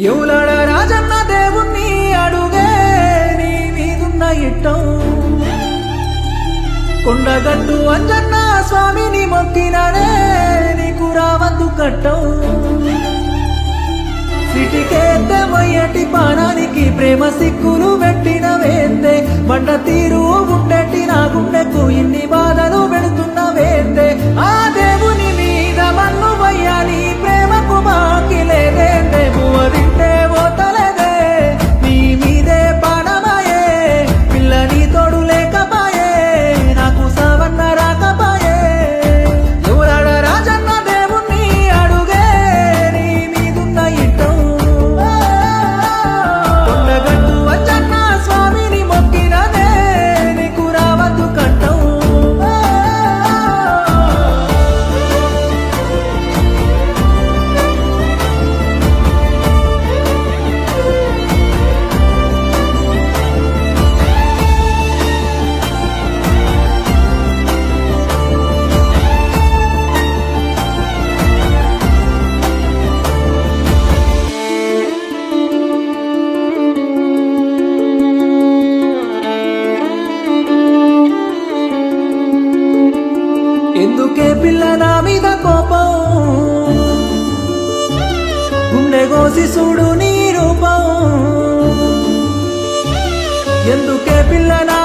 ఎవలాడ రాజన్న దేవుణ్ణి అడుగే నీ మీదున్న ఇట్టం కొండగట్టు అంజన్న స్వామిని మొక్కిననే నీకు రావద్దు కట్టం సిటికేద్దే మొయ్యటి పానానికి ప్రేమ సిక్కులు పెట్టిన వేందే బండ తీరు ఉండేటి నా గుండెకు ఇన్ని బాధలు పెడుతున్న వేందే ఆ దేవుని మీద మన్ను వయ్యాలి ప్రేమకు బాకి లేదేందే పువ్వ తింటే పోతలేదే నీ మీదే పాడమాయే పిల్ల నీ తోడు లేకపాయే నాకు సావన్న రాకపాయే ఎవరాడ రాజన్న దేవుణ్ణి అడుగే నీ మీదున్న ఇట్టం కొండగట్టు వచ్చన్న స్వామిని మొక్కిననే నీకు రావద్దు కట్టం ఎందుకే పిల్ల నా మీద కోపం గుండె కోసి చూడు నీ రూపం ఎందుకే పిల్ల నా